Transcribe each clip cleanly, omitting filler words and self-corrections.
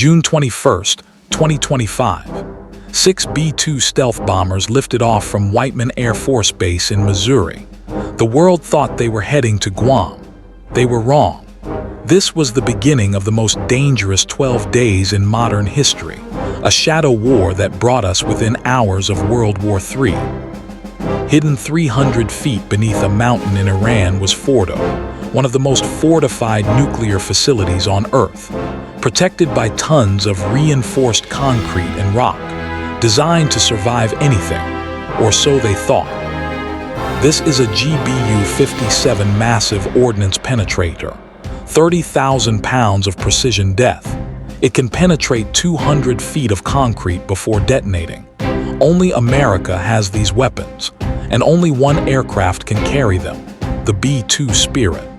June 21, 2025. 6 B-2 stealth bombers lifted off from Whiteman Air Force Base in Missouri. The world thought they were heading to Guam. They were wrong. This was the beginning of the most dangerous 12 days in modern history, a shadow war that brought us within hours of World War III. Hidden 300 feet beneath a mountain in Iran was Fordow, one of the most fortified nuclear facilities on Earth, protected by tons of reinforced concrete and rock, designed to survive anything, or so they thought. This is a GBU-57 massive ordnance penetrator, 30,000 pounds of precision death. It can penetrate 200 feet of concrete before detonating. Only America has these weapons, and only one aircraft can carry them, the B-2 Spirit.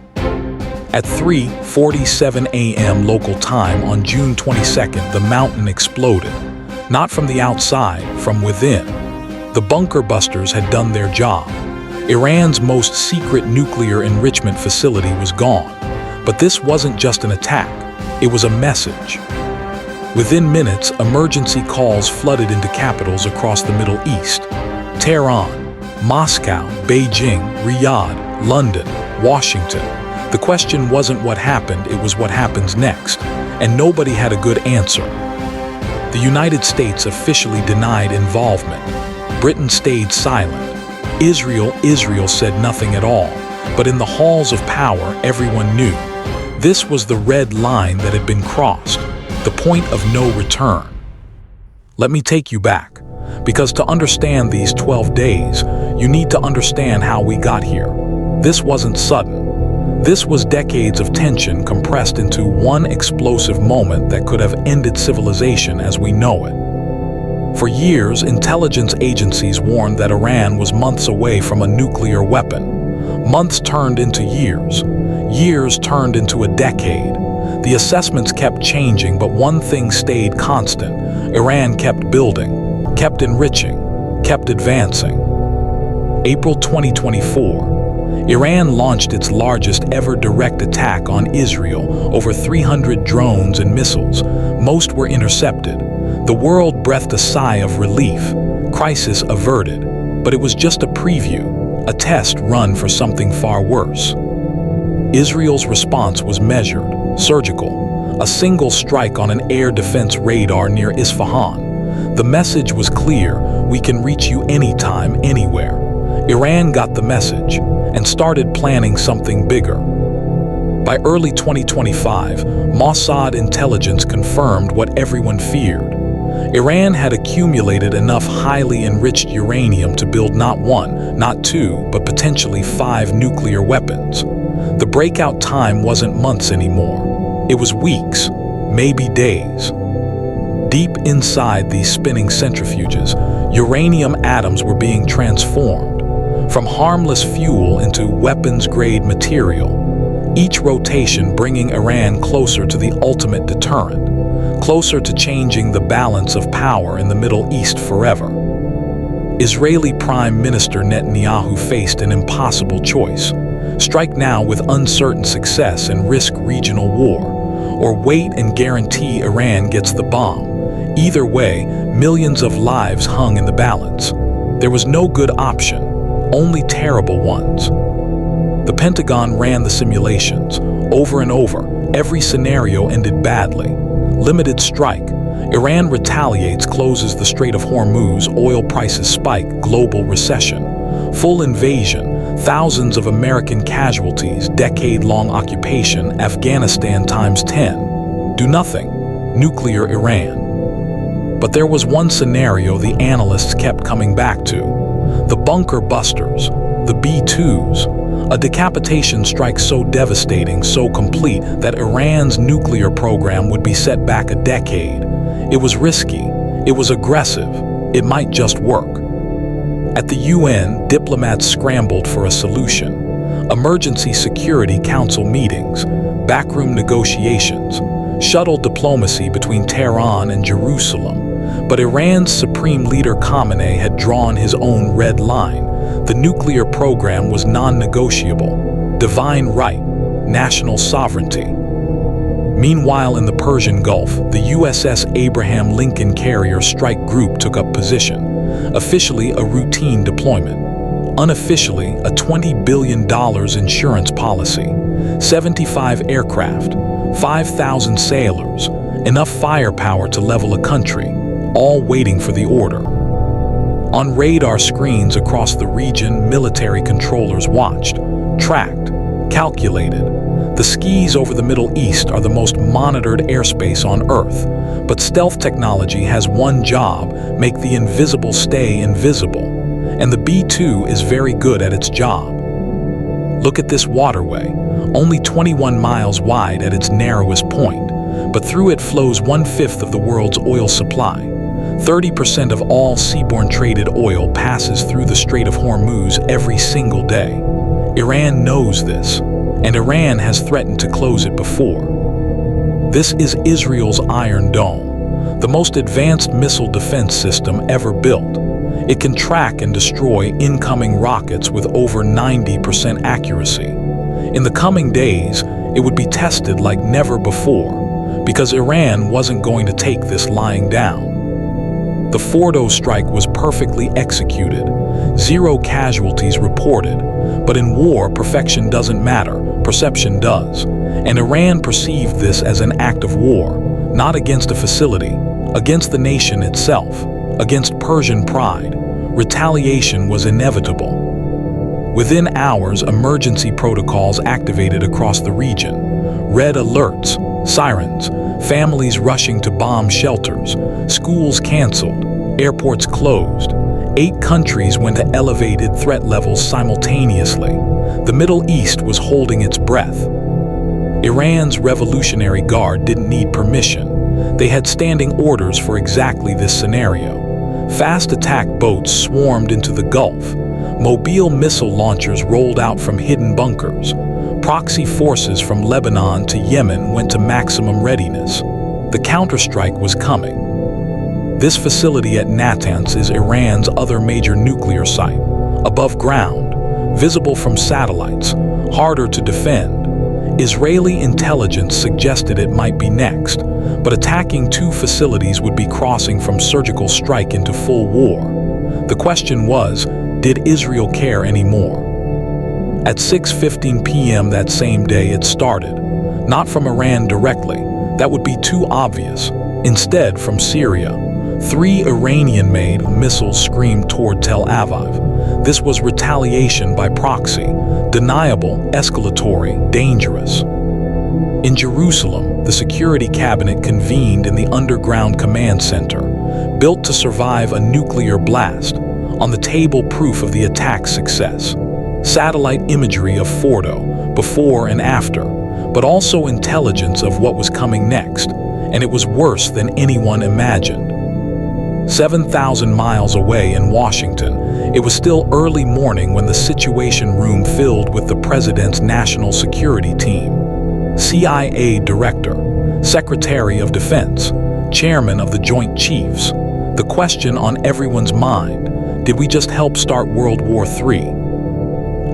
At 3:47 a.m. local time on June 22nd, the mountain exploded. Not from the outside, from within. The bunker busters had done their job. Iran's most secret nuclear enrichment facility was gone. But this wasn't just an attack, it was a message. Within minutes, emergency calls flooded into capitals across the Middle East. Tehran, Moscow, Beijing, Riyadh, London, Washington. The question wasn't what happened, it was what happens next, and nobody had a good answer. The United States officially denied involvement. Britain stayed silent. Israel said nothing at all, but in the halls of power, everyone knew. This was the red line that had been crossed, the point of no return. Let me take you back, because to understand these 12 days, you need to understand how we got here. This wasn't sudden. This was decades of tension compressed into one explosive moment that could have ended civilization as we know it. For years, intelligence agencies warned that Iran was months away from a nuclear weapon. Months turned into years. Years turned into a decade. The assessments kept changing, but one thing stayed constant. Iran kept building, kept enriching, kept advancing. April 2024. Iran launched its largest ever direct attack on Israel, over 300 drones and missiles. Most were intercepted. The world breathed a sigh of relief. Crisis averted. But it was just a preview, a test run for something far worse. Israel's response was measured, surgical. A single strike on an air defense radar near Isfahan. The message was clear: we can reach you anytime, anywhere. Iran got the message and started planning something bigger. By early 2025, Mossad intelligence confirmed what everyone feared. Iran had accumulated enough highly enriched uranium to build not one, not two, but potentially 5 nuclear weapons. The breakout time wasn't months anymore. It was weeks, maybe days. Deep inside these spinning centrifuges, uranium atoms were being transformed. From harmless fuel into weapons-grade material, each rotation bringing Iran closer to the ultimate deterrent, closer to changing the balance of power in the Middle East forever. Israeli Prime Minister Netanyahu faced an impossible choice: strike now with uncertain success and risk regional war, or wait and guarantee Iran gets the bomb. Either way, millions of lives hung in the balance. There was no good option. Only terrible ones. The Pentagon ran the simulations. Over and over, every scenario ended badly. Limited strike. Iran retaliates, closes the Strait of Hormuz, oil prices spike, global recession. Full invasion, thousands of American casualties, decade-long occupation, Afghanistan times 10. Do nothing. Nuclear Iran. But there was one scenario the analysts kept coming back to. The bunker busters, the B-2s, a decapitation strike so devastating, so complete, that Iran's nuclear program would be set back a decade. It was risky, it was aggressive, it might just work. At the UN, diplomats scrambled for a solution. Emergency Security Council meetings, backroom negotiations, shuttle diplomacy between Tehran and Jerusalem. But Iran's supreme leader Khamenei had drawn his own red line. The nuclear program was non-negotiable. Divine right, national sovereignty. Meanwhile, in the Persian Gulf, the USS Abraham Lincoln Carrier Strike Group took up position, officially a routine deployment, unofficially a $20 billion insurance policy, 75 aircraft, 5,000 sailors, enough firepower to level a country, all waiting for the order. On radar screens across the region, military controllers watched, tracked, calculated. The skies over the Middle East are the most monitored airspace on Earth, but stealth technology has one job: make the invisible stay invisible. And the B-2 is very good at its job. Look at this waterway, only 21 miles wide at its narrowest point, but through it flows 1/5 of the world's oil supply. 30% of all seaborne traded oil passes through the Strait of Hormuz every single day. Iran knows this, and Iran has threatened to close it before. This is Israel's Iron Dome, the most advanced missile defense system ever built. It can track and destroy incoming rockets with over 90% accuracy. In the coming days, it would be tested like never before, because Iran wasn't going to take this lying down. The Fordow strike was perfectly executed, 0 casualties reported, but in war, perfection doesn't matter, perception does. And Iran perceived this as an act of war, not against a facility, against the nation itself, against Persian pride. Retaliation was inevitable. Within hours, emergency protocols activated across the region. Red alerts, sirens, families rushing to bomb shelters, schools canceled, airports closed. 8 countries went to elevated threat levels simultaneously. The Middle East was holding its breath. Iran's Revolutionary Guard didn't need permission. They had standing orders for exactly this scenario. Fast attack boats swarmed into the Gulf. Mobile missile launchers rolled out from hidden bunkers. Proxy forces from Lebanon to Yemen went to maximum readiness. The counterstrike was coming. This facility at Natanz is Iran's other major nuclear site, above ground, visible from satellites, harder to defend. Israeli intelligence suggested it might be next, but attacking 2 facilities would be crossing from surgical strike into full war. The question was, did Israel care anymore? At 6:15 p.m. that same day, it started. Not from Iran directly, that would be too obvious. Instead, from Syria. 3 Iranian-made missiles screamed toward Tel Aviv. This was retaliation by proxy, deniable, escalatory, dangerous. In Jerusalem, the security cabinet convened in the underground command center, built to survive a nuclear blast. On the table, proof of the attack's success. Satellite imagery of Fordow, before and after, but also intelligence of what was coming next, and it was worse than anyone imagined. 7,000 miles away in Washington, it was still early morning when the Situation Room filled with the president's national security team. CIA Director, Secretary of Defense, Chairman of the Joint Chiefs. The question on everyone's mind, did we just help start World War III?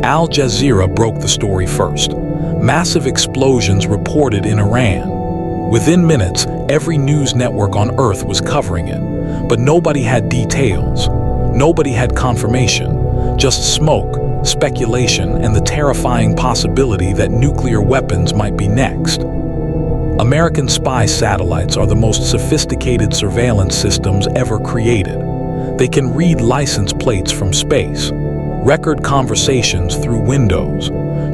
Al Jazeera broke the story first. Massive explosions reported in Iran. Within minutes, every news network on Earth was covering it. But nobody had details. Nobody had confirmation. Just smoke, speculation, and the terrifying possibility that nuclear weapons might be next. American spy satellites are the most sophisticated surveillance systems ever created. They can read license plates from space, record conversations through windows,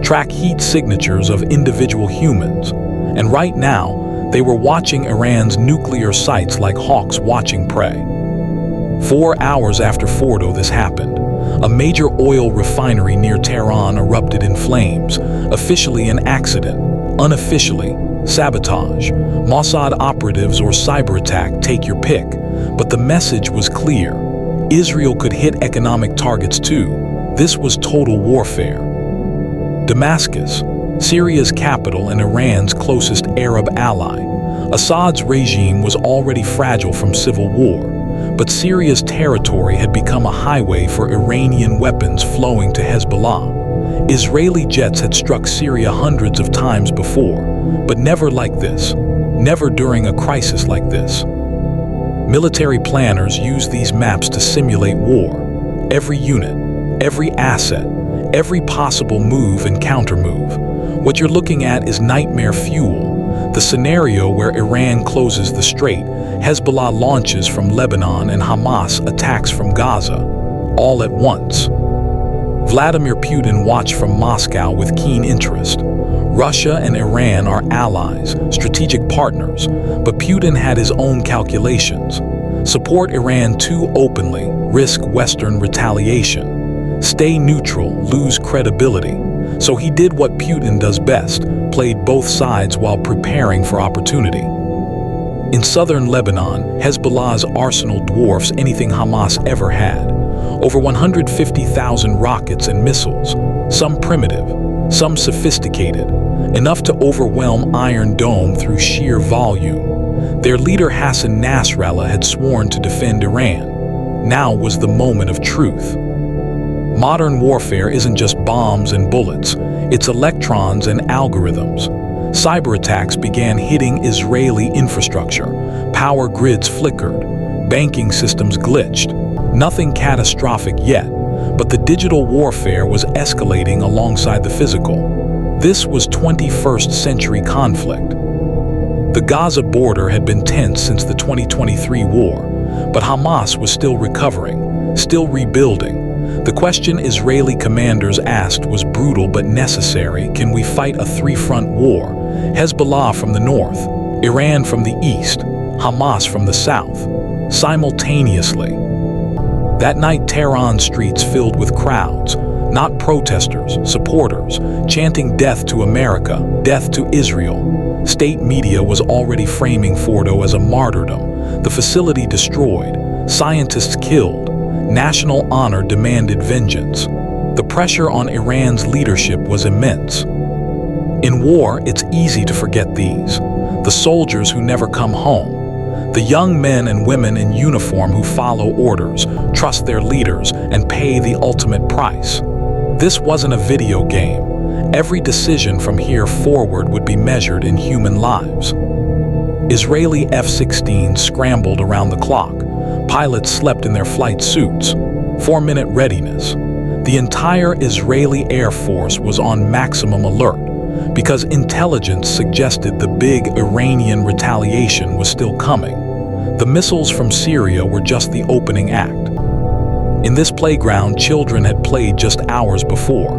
track heat signatures of individual humans, and right now, they were watching Iran's nuclear sites like hawks watching prey. 4 hours after Fordow, this happened. A major oil refinery near Tehran erupted in flames, officially an accident, unofficially, sabotage, Mossad operatives or cyber attack, take your pick. But the message was clear. Israel could hit economic targets too. This was total warfare. Damascus, Syria's capital and Iran's closest Arab ally. Assad's regime was already fragile from civil war, but Syria's territory had become a highway for Iranian weapons flowing to Hezbollah. Israeli jets had struck Syria hundreds of times before, but never like this, never during a crisis like this. Military planners use these maps to simulate war. Every unit, every asset, every possible move and countermove. What you're looking at is nightmare fuel, the scenario where Iran closes the strait, Hezbollah launches from Lebanon, and Hamas attacks from Gaza, all at once. Vladimir Putin watched from Moscow with keen interest. Russia and Iran are allies, strategic partners, but Putin had his own calculations. Support Iran too openly, risk Western retaliation. Stay neutral, lose credibility. So he did what Putin does best, played both sides while preparing for opportunity. In southern Lebanon, Hezbollah's arsenal dwarfs anything Hamas ever had. Over 150,000 rockets and missiles, some primitive, some sophisticated, enough to overwhelm Iron Dome through sheer volume. Their leader Hassan Nasrallah had sworn to defend Iran. Now was the moment of truth. Modern warfare isn't just bombs and bullets, it's electrons and algorithms. Cyber attacks began hitting Israeli infrastructure. Power grids flickered, banking systems glitched. Nothing catastrophic yet, but the digital warfare was escalating alongside the physical. This was 21st century conflict. The Gaza border had been tense since the 2023 war, but Hamas was still recovering, still rebuilding. The question Israeli commanders asked was brutal but necessary. Can we fight a three-front war? Hezbollah from the north, Iran from the east, Hamas from the south, simultaneously. That night, Tehran streets filled with crowds, not protesters, supporters, chanting death to America, death to Israel. State media was already framing Fordow as a martyrdom, the facility destroyed, scientists killed, national honor demanded vengeance. The pressure on Iran's leadership was immense. In war, it's easy to forget these, the soldiers who never come home, the young men and women in uniform who follow orders, trust their leaders, and pay the ultimate price. This wasn't a video game. Every decision from here forward would be measured in human lives. Israeli F-16s scrambled around the clock. Pilots slept in their flight suits. 4-minute readiness. The entire Israeli Air Force was on maximum alert because intelligence suggested the big Iranian retaliation was still coming. The missiles from Syria were just the opening act. In this playground, children had played just hours before.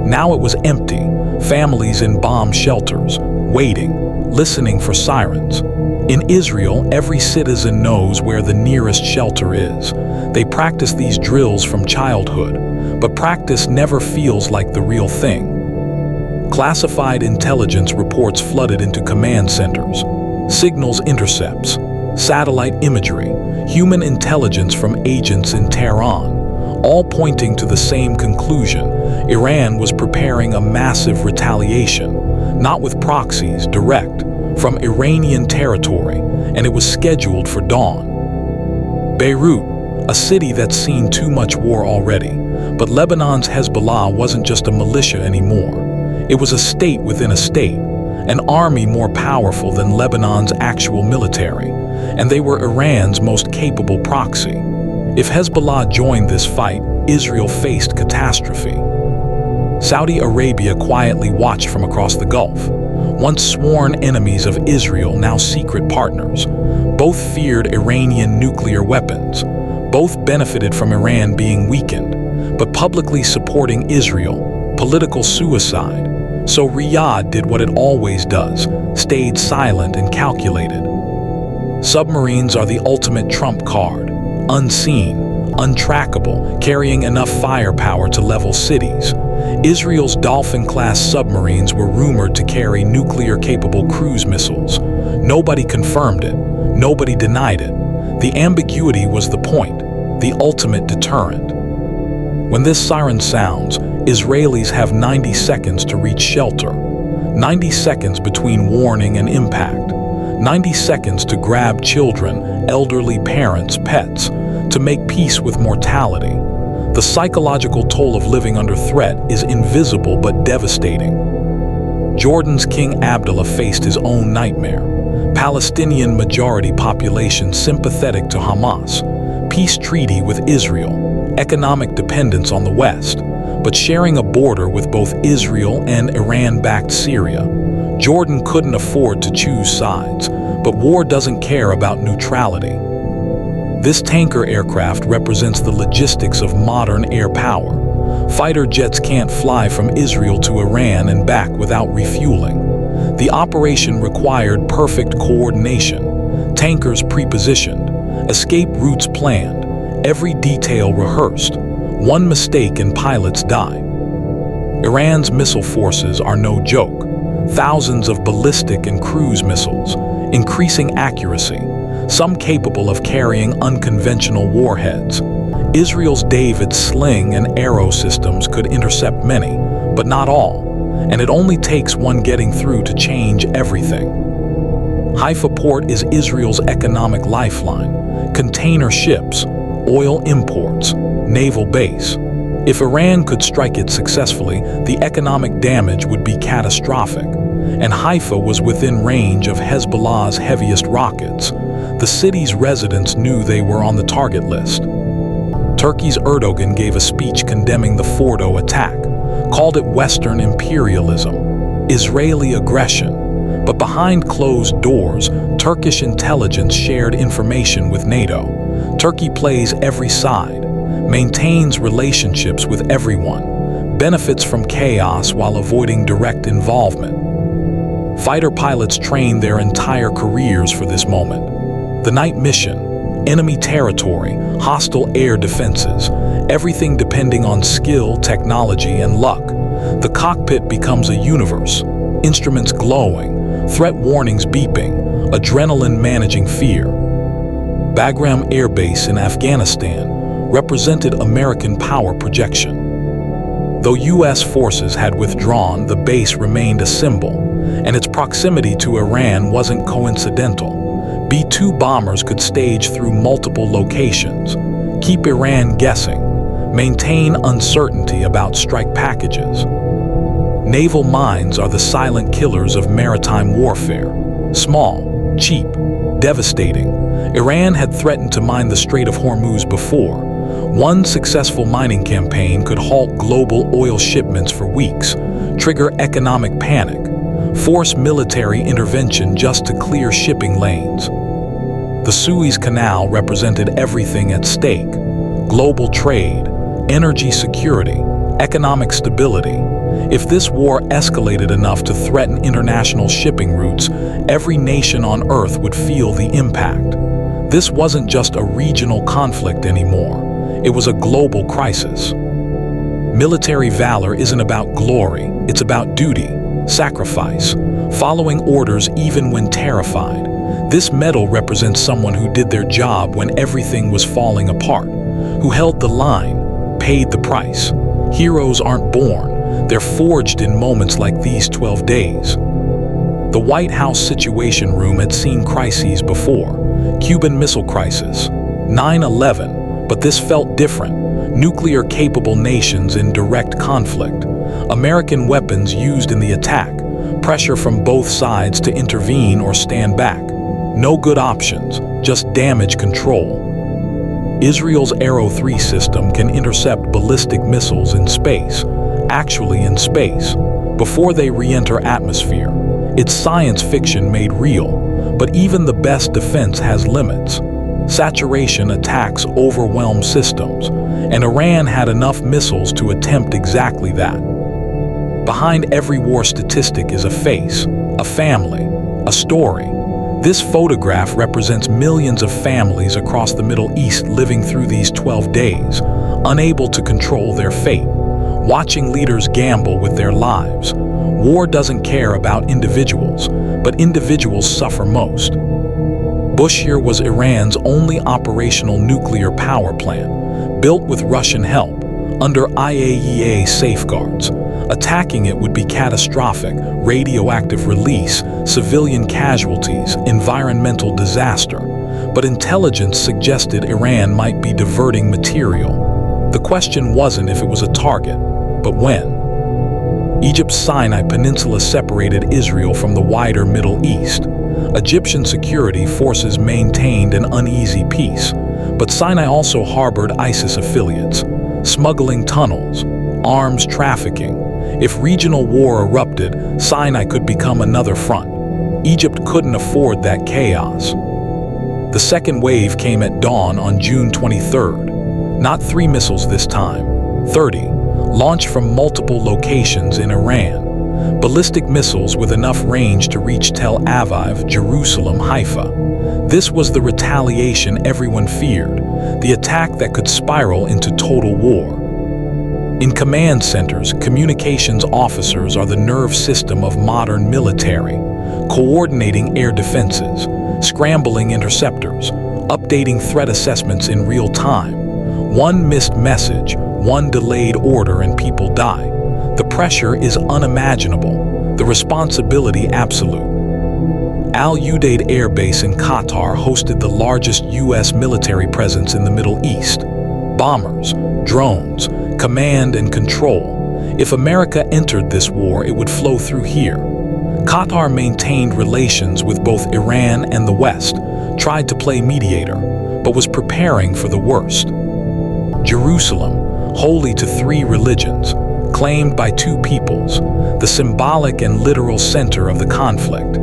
Now it was empty, families in bomb shelters, waiting, listening for sirens. In Israel, every citizen knows where the nearest shelter is. They practice these drills from childhood, but practice never feels like the real thing. Classified intelligence reports flooded into command centers, signals intercepts, satellite imagery, human intelligence from agents in Tehran, all pointing to the same conclusion. Iran was preparing a massive retaliation, not with proxies, direct, from Iranian territory, and it was scheduled for dawn. Beirut, a city that's seen too much war already, but Lebanon's Hezbollah wasn't just a militia anymore. It was a state within a state, an army more powerful than Lebanon's actual military, and they were Iran's most capable proxy. If Hezbollah joined this fight, Israel faced catastrophe. Saudi Arabia quietly watched from across the Gulf. Once sworn enemies of Israel, now secret partners. Both feared Iranian nuclear weapons. Both benefited from Iran being weakened, but publicly supporting Israel, political suicide. So Riyadh did what it always does, stayed silent and calculated. Submarines are the ultimate trump card, unseen, untrackable, carrying enough firepower to level cities. Israel's Dolphin-class submarines were rumored to carry nuclear-capable cruise missiles. Nobody confirmed it, nobody denied it. The ambiguity was the point, the ultimate deterrent. When this siren sounds, Israelis have 90 seconds to reach shelter. 90 seconds between warning and impact. 90 seconds to grab children, elderly parents, pets, to make peace with mortality. The psychological toll of living under threat is invisible but devastating. Jordan's King Abdullah faced his own nightmare. Palestinian majority population sympathetic to Hamas, peace treaty with Israel, economic dependence on the West, but sharing a border with both Israel and Iran-backed Syria. Jordan couldn't afford to choose sides, but war doesn't care about neutrality. This tanker aircraft represents the logistics of modern air power. Fighter jets can't fly from Israel to Iran and back without refueling. The operation required perfect coordination, tankers pre-positioned, escape routes planned, every detail rehearsed. One mistake and pilots die. Iran's missile forces are no joke. Thousands of ballistic and cruise missiles, increasing accuracy, some capable of carrying unconventional warheads. Israel's David sling and arrow systems could intercept many, but not all, and it only takes one getting through to change everything. Haifa port is Israel's economic lifeline. Container ships, oil imports, naval base. If Iran could strike it successfully, the economic damage would be catastrophic, and Haifa was within range of Hezbollah's heaviest rockets. The city's residents knew they were on the target list. Turkey's Erdogan gave a speech condemning the Fordow attack, called it Western imperialism, Israeli aggression. But behind closed doors, Turkish intelligence shared information with NATO. Turkey plays every side, maintains relationships with everyone, benefits from chaos while avoiding direct involvement. Fighter pilots train their entire careers for this moment. The night mission, enemy territory, hostile air defenses, everything depending on skill, technology, and luck. The cockpit becomes a universe, instruments glowing, threat warnings beeping, adrenaline managing fear. Bagram Air Base in Afghanistan represented American power projection. Though U.S. forces had withdrawn, the base remained a symbol, and its proximity to Iran wasn't coincidental. B-2 bombers could stage through multiple locations, keep Iran guessing, maintain uncertainty about strike packages. Naval mines are the silent killers of maritime warfare. Small, cheap, devastating. Iran had threatened to mine the Strait of Hormuz before. One successful mining campaign could halt global oil shipments for weeks, trigger economic panic, force military intervention just to clear shipping lanes. The Suez Canal represented everything at stake: global trade, energy security, economic stability. If this war escalated enough to threaten international shipping routes, every nation on Earth would feel the impact. This wasn't just a regional conflict anymore. It was a global crisis. Military valor isn't about glory, it's about duty, sacrifice, following orders even when terrified. This medal represents someone who did their job when everything was falling apart, who held the line, paid the price. Heroes aren't born, they're forged in moments like these 12 days. The White House Situation Room had seen crises before. Cuban Missile Crisis, 9/11, but this felt different. Nuclear-capable nations in direct conflict. American weapons used in the attack. Pressure from both sides to intervene or stand back. No good options, just damage control. Israel's Arrow 3 system can intercept ballistic missiles in space, actually in space, before they re-enter atmosphere. It's science fiction made real, but even the best defense has limits. Saturation attacks overwhelm systems, and Iran had enough missiles to attempt exactly that. Behind every war statistic is a face, a family, a story. This photograph represents millions of families across the Middle East living through these 12 days, unable to control their fate, watching leaders gamble with their lives. War doesn't care about individuals, but individuals suffer most. Bushehr was Iran's only operational nuclear power plant, built with Russian help, under IAEA safeguards. Attacking it would be catastrophic: radioactive release, civilian casualties, environmental disaster. But intelligence suggested Iran might be diverting material. The question wasn't if it was a target, but when. Egypt's Sinai Peninsula separated Israel from the wider Middle East. Egyptian security forces maintained an uneasy peace, but Sinai also harbored ISIS affiliates, smuggling tunnels, arms trafficking. If regional war erupted, Sinai could become another front. Egypt couldn't afford that chaos. The second wave came at dawn on June 23rd. Not 3 missiles this time, 30, launched from multiple locations in Iran. Ballistic missiles with enough range to reach Tel Aviv, Jerusalem, Haifa. This was the retaliation everyone feared, the attack that could spiral into total war. In command centers, communications officers are the nerve system of modern military, coordinating air defenses, scrambling interceptors, updating threat assessments in real time. One missed message, one delayed order, and people die. The pressure is unimaginable, the responsibility absolute. Al Udeid Air Base in Qatar hosted the largest U.S. military presence in the Middle East. Bombers, drones, command and control. If America entered this war, it would flow through here. Qatar maintained relations with both Iran and the West, tried to play mediator, but was preparing for the worst. Jerusalem, holy to 3 religions, claimed by 2 peoples, the symbolic and literal center of the conflict.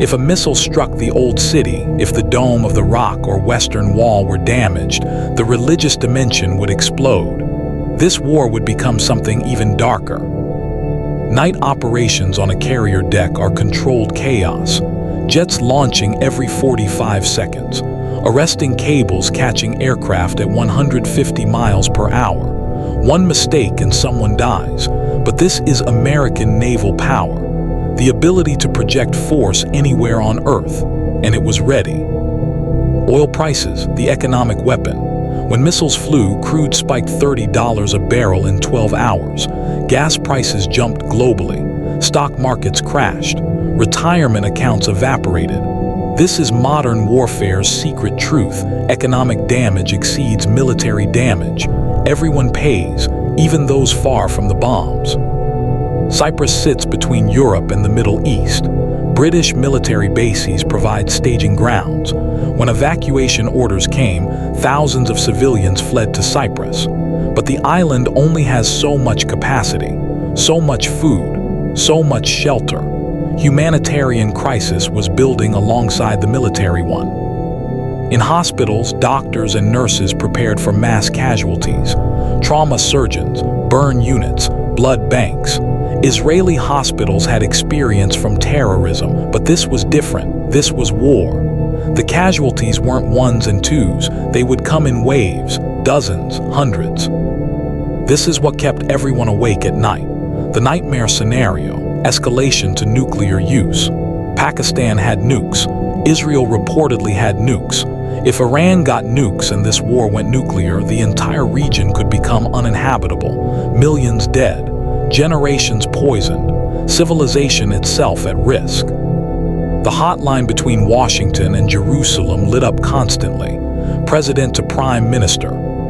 If a missile struck the old city, if the dome of the Rock or Western Wall were damaged, the religious dimension would explode. This war would become something even darker. Night operations on a carrier deck are controlled chaos, jets launching every 45 seconds, arresting cables catching aircraft at 150 miles per hour. One mistake and someone dies, but this is American naval power, the ability to project force anywhere on Earth, and it was ready. Oil prices, the economic weapon. When missiles flew, crude spiked $30 a barrel in 12 hours. Gas prices jumped globally. Stock markets crashed. Retirement accounts evaporated. This is modern warfare's secret truth. Economic damage exceeds military damage. Everyone pays, even those far from the bombs. Cyprus sits between Europe and the Middle East. British military bases provide staging grounds. When evacuation orders came, thousands of civilians fled to Cyprus. But the island only has so much capacity, so much food, so much shelter. Humanitarian crisis was building alongside the military one. In hospitals, doctors and nurses prepared for mass casualties. Trauma surgeons, burn units, blood banks. Israeli hospitals had experience from terrorism, but this was different. This was war. The casualties weren't ones and twos. They would come in waves, dozens, hundreds. This is what kept everyone awake at night. The nightmare scenario, escalation to nuclear use. Pakistan had nukes. Israel reportedly had nukes. If Iran got nukes and this war went nuclear, the entire region could become uninhabitable. Millions dead. Generations poisoned, civilization itself at risk. The hotline between Washington and Jerusalem lit up constantly. President to Prime Minister.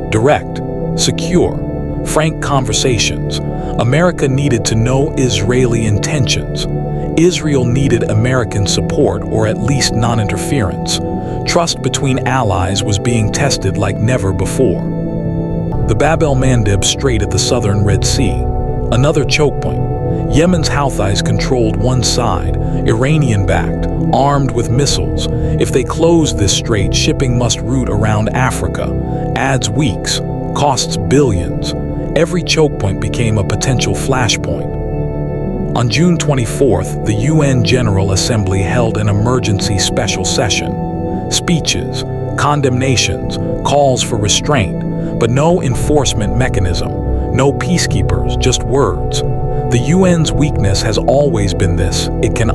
Direct, secure, frank conversations. America needed to know Israeli intentions. Israel needed American support, or at least non-interference. Trust between allies was being tested like never before. The Bab el-Mandeb Strait at the southern Red Sea. Another choke point. Yemen's Houthis controlled one side, Iranian-backed, armed with missiles. If they close this strait, shipping must route around Africa. Adds weeks, costs billions. Every choke point became a potential flashpoint. On June 24th, the UN General Assembly held an emergency special session. Speeches, condemnations, calls for restraint, but no enforcement mechanism. No peacekeepers, just words. The UN's weakness has always been this: it can